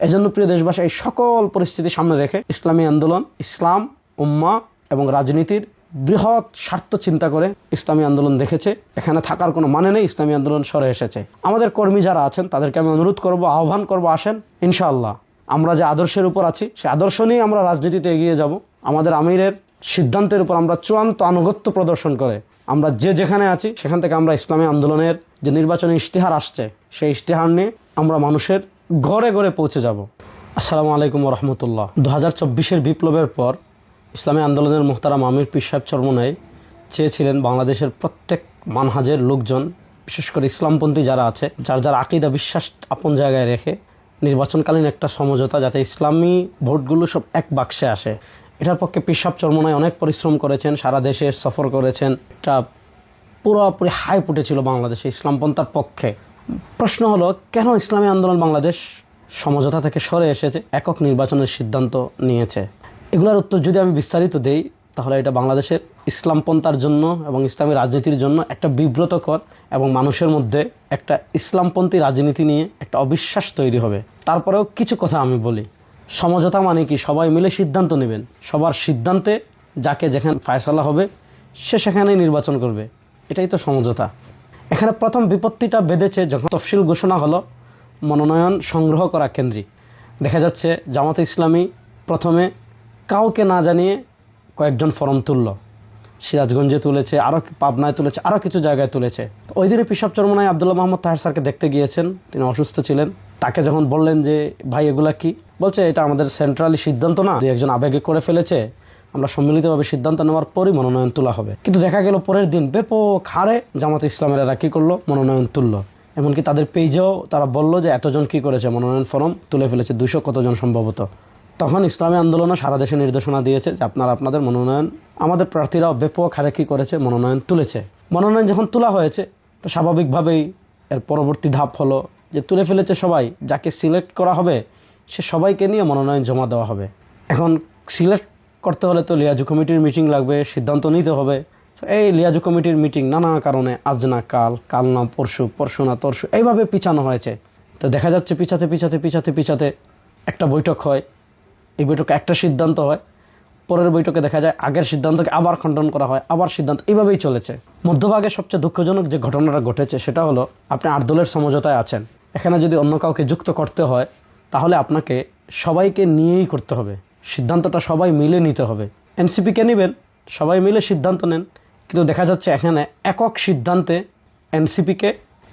এজন্য প্রিয় দেশবাসী, এই সকল পরিস্থিতি সামনে রেখে ইসলামী আন্দোলন ইসলাম, উম্মাহ এবং রাজনীতির বৃহৎ স্বার্থ চিন্তা করে ইসলামী আন্দোলন দেখেছে এখানে থাকার কোনো মানে নেই, ইসলামী আন্দোলন সরে এসেছে। আমাদের কর্মী যারা আছেন তাদেরকে আমি অনুরোধ করব, আহ্বান করব, আসেন ইনশাআল্লাহ আমরা যে আদর্শের উপর আছি সেই আদর্শ নিয়ে আমরা রাজনীতিতে এগিয়ে যাব। আমাদের আমিরের সিদ্ধান্তের উপর আমরা চূড়ান্ত আনুগত্য প্রদর্শন করে আমরা যে যেখানে আছি সেখান থেকে আমরা ইসলামী আন্দোলনের যে নির্বাচনী ইশতেহার আসছে সেই ইশতেহার নিয়ে আমরা মানুষের ঘরে ঘরে পৌঁছে যাব। আসসালামু আলাইকুম ওয়া রাহমাতুল্লাহ। 2024-এর বিপ্লবের পর ইসলামী আন্দোলনের মুহতারাম আমির পীর সাহেব চরমোনাই চেয়েছিলেন বাংলাদেশের প্রত্যেক মানহাজের লোকজন, বিশেষ করে ইসলামপন্থী যারা আছে, যার যার আকীদা বিশ্বাস আপন জায়গায় রেখে নির্বাচনকালীন একটা সমঝোতা, যাতে ইসলামী ভোটগুলো সব এক বাক্সে আসে। এটার পক্ষে পীর সাহেব চরমোনাই অনেক পরিশ্রম করেছেন, সারা দেশে সফর করেছেন। এটা পুরোপুরি হাইপ উঠেছিল বাংলাদেশে ইসলামপন্থার পক্ষে। প্রশ্ন হলো, কেন ইসলামী আন্দোলন বাংলাদেশ সমঝোতা থেকে সরে এসেছে, একক নির্বাচনের সিদ্ধান্ত নিয়েছে? এগুলোর উত্তর যদি আমি বিস্তারিত দেই তাহলে এটা বাংলাদেশের ইসলামপন্থার জন্য এবং ইসলামী রাজনীতির জন্য একটা বিব্রতকর এবং মানুষের মধ্যে একটা ইসলামপন্থী রাজনীতি নিয়ে একটা অবিশ্বাস তৈরি হবে। তারপরেও কিছু কথা আমি বলি। সমঝোতা মানে কি? সবাই মিলে সিদ্ধান্ত নেবেন, সবার সিদ্ধান্তে যাকে যেখানে ফায়সালা হবে সে সেখানেই নির্বাচন করবে, এটাই তো সমঝোতা। এখানে প্রথম বিপত্তিটা বেঁধেছে যখন তফসিল ঘোষণা হলো মনোনয়ন সংগ্রহ করা কেন্দ্রিক। দেখা যাচ্ছে জামাতে ইসলামী প্রথমে কাউকে না জানিয়ে কয়েকজন ফরম তুলল, সিরাজগঞ্জে তুলেছে, আরও পাবনায় তুলেছে, আরও কিছু জায়গায় তুলেছে। ওই দিনে পীর সাহেব চরমোনাই আব্দুল্লাহ মোহাম্মদ তাহের স্যারকে দেখতে গিয়েছেন, তিনি অসুস্থ ছিলেন। তাকে যখন বললেন যে ভাই এগুলা কি, বলছে এটা আমাদের সেন্ট্রালি সিদ্ধান্ত না, একজন আবেগে করে ফেলেছে, আমরা সম্মিলিতভাবে সিদ্ধান্ত নেওয়ার পরই মনোনয়ন তোলা হবে। কিন্তু দেখা গেল পরের দিন ব্যাপক হারে জামাতে ইসলামের এরা কী করলো, মনোনয়ন তুললো। এমনকি তাদের পেজেও তারা বলল যে এতজন কি করেছে, মনোনয়ন ফর্ম তুলে ফেলেছে, 200 কতজন সম্ভবত। তখন ইসলামী আন্দোলনও সারা দেশে নির্দেশনা দিয়েছে যে আপনারা আপনাদের মনোনয়ন, আমাদের প্রার্থীরাও ব্যাপক হারে কী করেছে, মনোনয়ন তুলেছে। মনোনয়ন যখন তোলা হয়েছে তো স্বাভাবিকভাবেই এর পরবর্তী ধাপ হলো যে তুলে ফেলেছে সবাই, যাকে সিলেক্ট করা হবে সে সবাইকে নিয়ে মনোনয়ন জমা দেওয়া হবে। এখন সিলেক্ট করতে হলে তো লিয়াজু কমিটির মিটিং লাগবে, সিদ্ধান্ত নিতে হবে। এই লিয়াজু কমিটির মিটিং নানা কারণে আজ না কাল, কাল না পরশু, পরশু না তরশু, এইভাবে পিছানো হয়েছে। তো দেখা যাচ্ছে পিছাতে একটা বৈঠক হয়, এই বৈঠকে একটা সিদ্ধান্ত হয়, পরের বৈঠকে দেখা যায় আগের সিদ্ধান্তকে আবার খণ্ডন করা হয়, আবার সিদ্ধান্ত, এইভাবেই চলেছে। মধ্যভাগে সবচেয়ে দুঃখজনক যে ঘটনাটা ঘটেছে সেটা হলো, আপনি 8 দলের সমঝোতায় আছেন, এখানে যদি অন্য কাউকে যুক্ত করতে হয় তাহলে আপনাকে সবাইকে নিয়েই করতে হবে, সিদ্ধান্তটা সবাই মিলে নিতে হবে। এনসিপিকে নেবেন, সবাই মিলে সিদ্ধান্ত নেন, কিন্তু দেখা যাচ্ছে এখানে একক সিদ্ধান্তে এনসিপিকে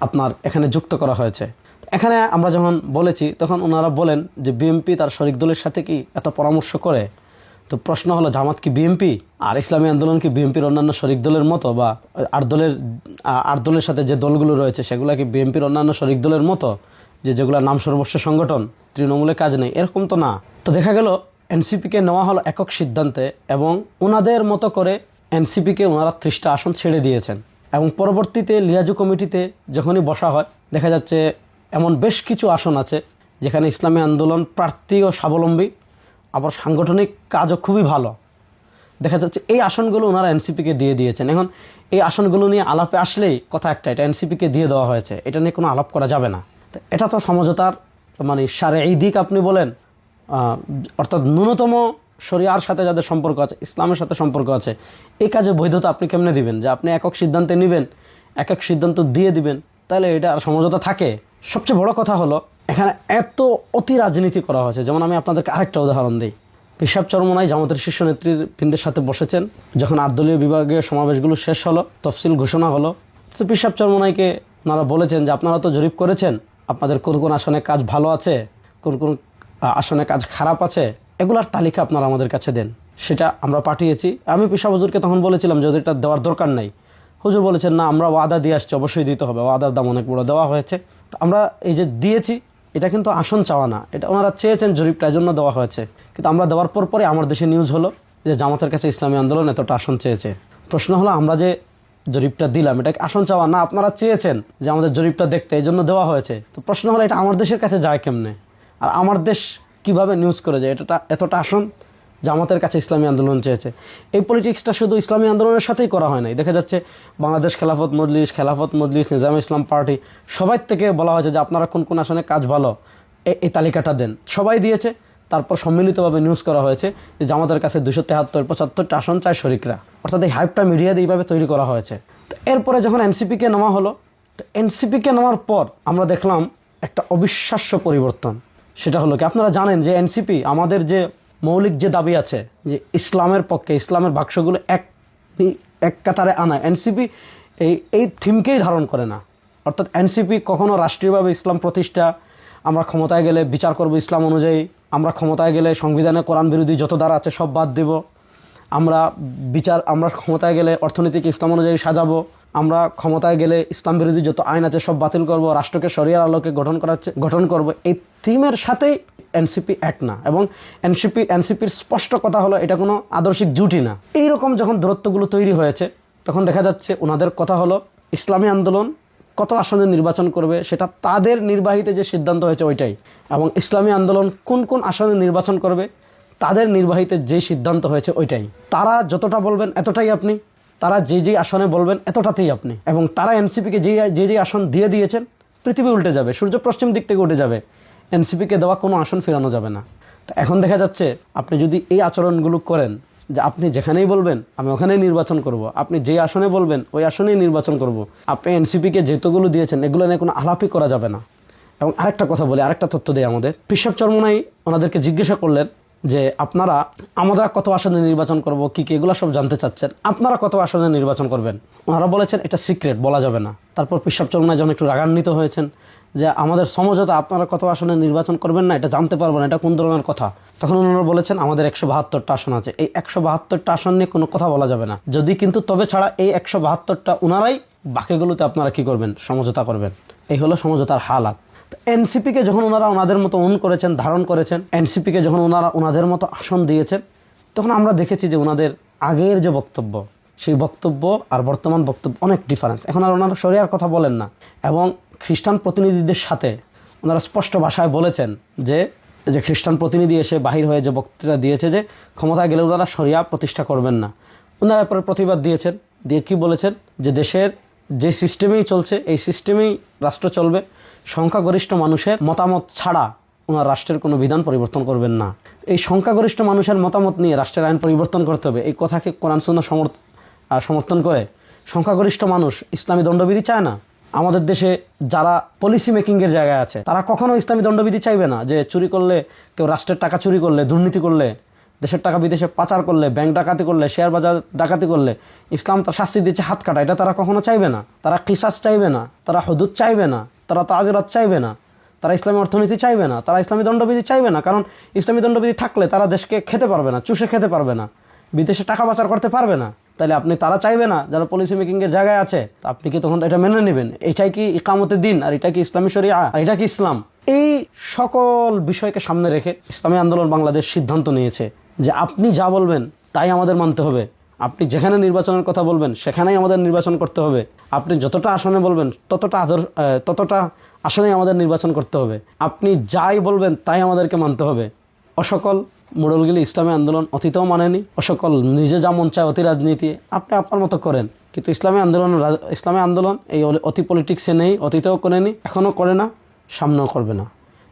আপনার এখানে যুক্ত করা হয়েছে। এখানে আমরা যখন বলেছি তখন ওনারা বলেন যে বিএনপি তার শরিক দলের সাথে কি এত পরামর্শ করে। তো প্রশ্ন হলো, জামাত কি বিএনপি? আর ইসলামী আন্দোলন কি বিএনপির অন্যান্য শরিক দলের মতো, বা আট দলের সাথে যে দলগুলো রয়েছে সেগুলো কি বিএনপির অন্যান্য শরিক দলের মতো, যেগুলো নাম সর্বস্ব সংগঠন, তৃণমূলের কাজ নেই, এরকম তো না। তো দেখা গেল এনসিপিকে নেওয়া হলো একক সিদ্ধান্তে এবং ওনাদের মতো করে এনসিপিকে ওনারা 30টা আসন ছেড়ে দিয়েছেন। এবং পরবর্তীতে লিয়াজু কমিটিতে যখনই বসা হয় দেখা যাচ্ছে এমন বেশ কিছু আসন আছে যেখানে ইসলামী আন্দোলন প্রার্থীও স্বাবলম্বী, আবার সাংগঠনিক কাজও খুবই ভালো। দেখা যাচ্ছে এই আসনগুলো ওনারা এনসিপিকে দিয়ে দিয়েছেন। এখন এই আসনগুলো নিয়ে আলাপে আসলেই কথা একটা, এটা এনসিপিকে দিয়ে দেওয়া হয়েছে, এটা নিয়ে কোনো আলাপ করা যাবে না। তো এটা তো সমঝোতার মানে শারঈ দিক আপনি বলেন, অর্থাৎ ন্যূনতম শরিয়ার সাথে যাদের সম্পর্ক আছে, ইসলামের সাথে সম্পর্ক আছে, এই কাজে বৈধতা আপনি কেমনে দিবেন? যে আপনি একক সিদ্ধান্তে নেবেন, একক সিদ্ধান্ত দিয়ে দিবেন, তাহলে এটা সমঝোতা থাকে? সবচেয়ে বড় কথা হলো এখানে এত অতি রাজনীতি করা হয়েছে। যেমন আমি আপনাদেরকে আরেকটা উদাহরণ দিই। পীর সাহেব চরমোনাই জামাতের শীর্ষ নেতৃবৃন্দের সাথে বসেছেন, যখন 8 দলীয় বিভাগীয় সমাবেশগুলো শেষ হলো, তফসিল ঘোষণা হলো, তো পীর সাহেব চরমোনাইকে ওনারা বলেছেন যে আপনারা তো জরিপ করেছেন, আপনাদের কোন কোন আসনে কাজ ভালো আছে, কোন কোন আসনে কাজ খারাপ আছে, এগুলার তালিকা আপনারা আমাদের কাছে দেন। সেটা আমরা পাঠিয়েছি। আমি পীর সাহেব হুজুরকে তখন বলেছিলাম যে এটা দেওয়ার দরকার নাই। হুজুর বলেছেন না, আমরা ওয়াদা দিয়ে আসছি, অবশ্যই দিতে হবে, ওয়াদার দাম অনেক বড়, দেওয়া হয়েছে। তো আমরা এই যে দিয়েছি, এটা কিন্তু আসন চাওয়া না, এটা ওনারা চেয়েছেন জরিপটার জন্য দেওয়া হয়েছে। কিন্তু আমরা দেওয়ার পরে আমার দেশে নিউজ হলো যে জামাতের কাছে ইসলামী আন্দোলন এতটা আসন চেয়েছে। প্রশ্ন হলো, আমরা যে জরিপটা দিলাম এটা আসন চাওয়া না, আপনারা চেয়েছেন যে আমাদের জরিপটা দেখতে, এই জন্য দেওয়া হয়েছে। তো প্রশ্ন হলো, এটা আমার দেশের কাছে যায় কেমনে? আর আমার দেশ কিভাবে নিউজ করে যায় এতটা আসন জামাতের কাছে ইসলামী আন্দোলন চেয়েছে? এই পলিটিক্সটা শুধু ইসলামী আন্দোলনের সাথেই করা হয় নাই। দেখা যাচ্ছে বাংলাদেশ খেলাফত মজলিস, নিজাম ইসলাম পার্টি, সবাই থেকে বলা হয়েছে যে আপনারা কোন কোন আসনে কাজ ভালো, এই তালিকাটা দেন। সবাই দিয়েছে, তারপর সম্মিলিতভাবে নিউজ করা হয়েছে যে জামাতের কাছে 273-75টা আসন চায় শরিকরা। অর্থাৎ এই হাইপটা মিডিয়াতে এইভাবে তৈরি করা হয়েছে। তো এরপরে যখন এনসিপিকে নেওয়া হলো, তো এনসিপিকে নেওয়ার পর আমরা দেখলাম একটা অবিশ্বাস্য পরিবর্তন। সেটা হলো কি, আপনারা জানেন যে এনসিপি আমাদের যে মৌলিক যে দাবি আছে যে ইসলামের পক্ষে, ইসলামের বাক্সগুলো এক কাতারে আনা, এনসিপি এই থিমকেই ধারণ করে না। অর্থাৎ এনসিপি কখনো রাষ্ট্রীয়ভাবে ইসলাম প্রতিষ্ঠা, আমরা ক্ষমতায় গেলে বিচার করব ইসলাম অনুযায়ী, আমরা ক্ষমতায় গেলে সংবিধানে কোরআন বিরোধী যত ধারা আছে সব বাদ দেব, আমরা ক্ষমতায় গেলে অর্থনীতিকে ইসলাম অনুযায়ী সাজাবো, আমরা ক্ষমতায় গেলে ইসলাম বিরোধী যত আইন আছে সব বাতিল করব, রাষ্ট্রকে শরিয়ার আলোকে গঠন করব, এই থিমের সাথেই এনসিপি এক না। এবং এনসিপির স্পষ্ট কথা হলো এটা কোনো আদর্শিক জুটি না। এইরকম যখন দূরত্বগুলো তৈরি হয়েছে, তখন দেখা যাচ্ছে ওনাদের কথা হলো ইসলামী আন্দোলন কত আসনে নির্বাচন করবে সেটা তাদের নির্বাহীতে যে সিদ্ধান্ত হয়েছে ওইটাই, এবং ইসলামী আন্দোলন কোন কোন আসনে নির্বাচন করবে তাদের নির্বাহীতে যে সিদ্ধান্ত হয়েছে ওইটাই। তারা যতটা বলবেন এতটাই আপনি, তারা যে আসনে বলবেন এতটাতেই আপনি। এবং তারা এনসিপিকে যে আসন দিয়ে দিয়েছেন, পৃথিবী উল্টে যাবে, সূর্য পশ্চিম দিক থেকে উঠে যাবে, এনসিপিকে দেওয়া কোনো আসন ফেরানো যাবে না। তো এখন দেখা যাচ্ছে আপনি যদি এই আচরণগুলো করেন যে আপনি যেখানেই বলবেন আমি ওখানেই নির্বাচন করব, আপনি যে আসনে বলবেন ওই আসনেই নির্বাচন করব, আপনি এনসিপিকে যেতগুলো দিয়েছেন এগুলো নিয়ে কোনো আলাপই করা যাবে না। এবং আরেকটা কথা বলি, আরেকটা তথ্য দেয় আমাদের, পিশাব চরমোনাই ওনাদেরকে জিজ্ঞাসা করলেন যে আমরা কত আসনে নির্বাচন করব, কি এগুলো সব জানতে চাচ্ছেন, আপনারা কত আসনে নির্বাচন করবেন। ওনারা বলেছেন এটা সিক্রেট, বলা যাবে না। তারপর পিশাব চরমোনাই যখন একটু রাগান্বিত হয়েছেন যে আমাদের সমঝোতা, আপনারা কত আসনে নির্বাচন করবেন না এটা জানতে পারবো না, এটা কোন ধরনের কথা, তখন ওনারা বলেছেন আমাদের 172টা আসন আছে, এই 172টা আসন নিয়ে কোনো কথা বলা যাবে না, যদি কিন্তু তবে ছাড়া এই 172টা ওনারাই, বাকিগুলোতে আপনারা কি করবেন, সমঝোতা করবেন। এই হলো সমঝোতার হালাত। এনসিপিকে যখন ওনারা ওনাদের মতো করেছেন, ধারণ করেছেন, এনসিপিকে যখন ওনারা ওনাদের মতো আসন দিয়েছেন, তখন আমরা দেখেছি যে ওনাদের আগের যে বক্তব্য, সেই বক্তব্য আর বর্তমান বক্তব্য অনেক ডিফারেন্স। এখন আর ওনারা শরিয়ার কথা বলেন না, এবং খ্রিস্টান প্রতিনিধিদের সাথে ওনারা স্পষ্ট ভাষায় বলেছেন যে খ্রিস্টান প্রতিনিধি এসে বাহির হয়ে যে বক্তৃতা দিয়েছে যে ক্ষমতায় গেলে ওনারা শরিয়া প্রতিষ্ঠা করবেন না, ওনারা এরপরে প্রতিবাদ দিয়েছেন, দিয়ে কি বলেছেন যে দেশের যে সিস্টেমেই চলছে এই সিস্টেমেই রাষ্ট্র চলবে, সংখ্যাগরিষ্ঠ মানুষের মতামত ছাড়া ওনার রাষ্ট্রের কোনো বিধান পরিবর্তন করবেন না। এই সংখ্যাগরিষ্ঠ মানুষের মতামত নিয়ে রাষ্ট্রের আইন পরিবর্তন করতে হবে, এই কথাকে কোরআন সুন্নাহ সমর্থন করে। সংখ্যাগরিষ্ঠ মানুষ ইসলামী দণ্ডবিধি চায় না। আমাদের দেশে যারা পলিসি মেকিংয়ের জায়গায় আছে তারা কখনো ইসলামী দণ্ডবিধি চাইবে না, যে চুরি করলে, কেউ রাষ্ট্রের টাকা চুরি করলে, দুর্নীতি করলে, দেশের টাকা বিদেশে পাচার করলে, ব্যাংক ডাকাতি করলে, শেয়ার বাজার ডাকাতি করলে ইসলাম তার শাস্তি দিচ্ছে হাত কাটা, এটা তারা কখনো চাইবে না। তারা কিসাস চাইবে না, তারা হুদুদ চাইবে না, তারা তাজিরাত চাইবে না, তারা ইসলামী অর্থনীতি চাইবে না, তারা ইসলামী দণ্ডবিধি চাইবে না। কারণ ইসলামী দণ্ডবিধি থাকলে তারা দেশকে খেতে পারবে না, চুষে খেতে পারবে না, বিদেশে টাকা পাচার করতে পারবে না। তাহলে আপনি তারা চাইবে না যারা পলিসি মেকিংয়ের জায়গায় আছে, আপনি কি তখন এটা মেনে নেবেন? এটাই কি ইকামতে দিন? আর এটা কি ইসলামী শরিয়া? আর এটা কি ইসলাম? এই সকল বিষয়কে সামনে রেখে ইসলামী আন্দোলন বাংলাদেশ সিদ্ধান্ত নিয়েছে যে আপনি যা বলবেন তাই আমাদের মানতে হবে, আপনি যেখানে নির্বাচনের কথা বলবেন সেখানেই আমাদের নির্বাচন করতে হবে, আপনি যতটা আসনে বলবেন ততটা আসনেই আমাদের নির্বাচন করতে হবে, আপনি যাই বলবেন তাই আমাদেরকে মানতে হবে। অসকল মোড়লগুলি ইসলামী আন্দোলন অতীতেও মানেনি, অসকল নিজে যা মন চায় অতি রাজনীতি আপনি আপনার মতো করেন, কিন্তু ইসলামী আন্দোলন এই অতি পলিটিক্সে নেই, অতীতেও করেনি, এখনও করে না, সামনেও করবে না।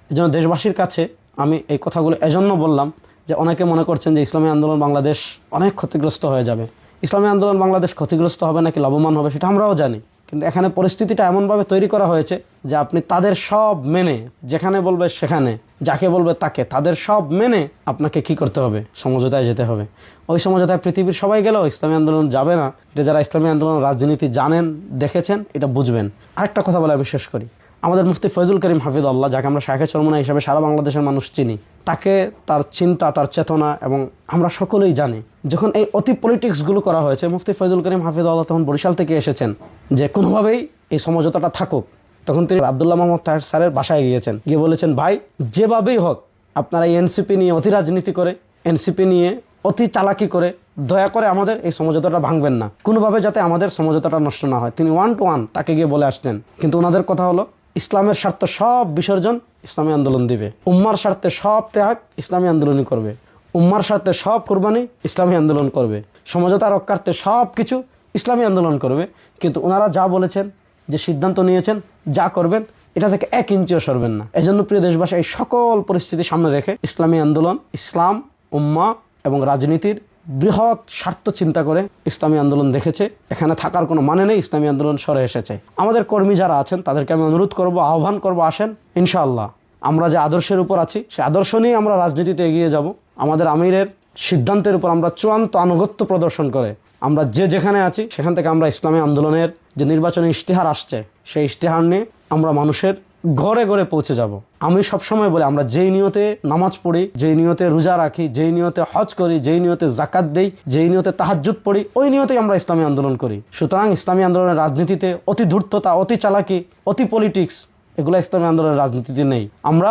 এই জন্য দেশবাসীর কাছে আমি এই কথাগুলো এজন্য বললাম যে অনেকে মনে করছেন যে ইসলামী আন্দোলন বাংলাদেশ অনেক ক্ষতিগ্রস্ত হয়ে যাবে। ইসলামী আন্দোলন বাংলাদেশ ক্ষতিগ্রস্ত হবে নাকি লাভবান হবে সেটা আমরাও জানি, কিন্তু এখানে পরিস্থিতিটা এমনভাবে তৈরি করা হয়েছে যে আপনি তাদের সব মেনে, যেখানে বলবে সেখানে, যাকে বলবে তাকে, তাদের সব মেনে আপনাকে কি করতে হবে, সমঝোতায় যেতে হবে। ওই সমঝোতায় পৃথিবীর সবাই গেলেও ইসলামী আন্দোলন যাবে না। এটা যারা ইসলামী আন্দোলন রাজনীতি জানেন, দেখেছেন, এটা বুঝবেন। আরেকটা কথা বলে আমি শেষ করি, আমাদের মুফতি ফয়জুল করিম হাফিজুল্লাহ, যাকে আমরা শাইখে চরমোনাই হিসাবে সারা বাংলাদেশের মানুষ চিনি, তাকে, তার চিন্তা, তার চেতনা, এবং আমরা সকলেই জানি যখন এই অতি পলিটিক্সগুলো করা হয়েছে, মুফতি ফয়জুল করিম হাফিজুল্লাহ তখন বরিশাল থেকে এসেছেন যে কোনোভাবেই এই সমঝোতাটা থাকুক। তখন তিনি আব্দুল্লাহ মোহাম্মদ তাহের স্যারের বাসায় গিয়েছেন, গিয়ে বলেছেন ভাই যেভাবেই হোক আপনারা এই এনসিপি নিয়ে অতি রাজনীতি করে, এনসিপি নিয়ে অতি চালাকি করে দয়া করে আমাদের এই সমঝোতাটা ভাঙবেন না, কোনোভাবে যাতে আমাদের সমঝোতাটা নষ্ট না হয়। তিনি 1 to 1 তাকে গিয়ে বলে আসতেন। কিন্তু ওনাদের কথা হলো ইসলামের স্বার্থ সব বিসর্জন ইসলামী আন্দোলন দিবে, উম্মার স্বার্থে সব ত্যাগ ইসলামী আন্দোলনই করবে, উম্মার স্বার্থে সব কোরবানি ইসলামী আন্দোলন করবে, সমঝোতা রক্ষার্থে সব কিছু ইসলামী আন্দোলন করবে। কিন্তু ওনারা যা বলেছেন, যে সিদ্ধান্ত নিয়েছেন, যা করবেন এটা থেকে 1 ইঞ্চিও সরবেন না। এজন্য প্রিয় দেশবাসী, এই সকল পরিস্থিতি সামনে রেখে ইসলামী আন্দোলন ইসলাম, উম্মাহ এবং রাজনীতির বৃহৎ স্বার্থ চিন্তা করে ইসলামী আন্দোলন দেখেছে এখানে থাকার কোনো মানে নেই, ইসলামী আন্দোলন সরে এসেছে। আমাদের কর্মী যারা আছেন তাদেরকে আমি অনুরোধ করব, আহ্বান করব, আসেন ইনশাআল্লাহ আমরা যে আদর্শের উপর আছি সেই আদর্শ নিয়ে আমরা রাজনীতিতে এগিয়ে যাব। আমাদের আমিরের সিদ্ধান্তের উপর আমরা চূড়ান্ত আনুগত্য প্রদর্শন করে আমরা যে যেখানে আছি সেখান থেকে আমরা ইসলামী আন্দোলনের যে নির্বাচনী ইশতেহার আসছে সেই ইশতেহার নিয়ে আমরা মানুষের ঘরে ঘরে পৌঁছে যাব। আমি সবসময় বলি, আমরা যেই নিয়তে নামাজ পড়ি, যেই নিয়তে রোজা রাখি, যেই নিয়তে হজ করি, যেই নিয়তে জাকাত দেই, যেই নিয়তে তাহাজ্জুদ পড়ি, ওই নিয়তেই আমরা ইসলামী আন্দোলন করি। সুতরাং ইসলামী আন্দোলনের রাজনীতিতে অতি ধূর্ততা, অতি চালাকি, অতি পলিটিক্স এগুলো ইসলামী আন্দোলনের রাজনীতিতে নেই। আমরা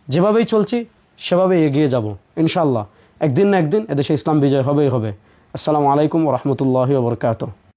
যেভাবেই চলছি সেভাবেই এগিয়ে যাব ইনশাআল্লাহ। একদিন না একদিন এদেশে ইসলাম বিজয় হবেই হবে। আসসালামু আলাইকুম ওয়া রাহমাতুল্লাহি ওয়া বারাকাতুহু।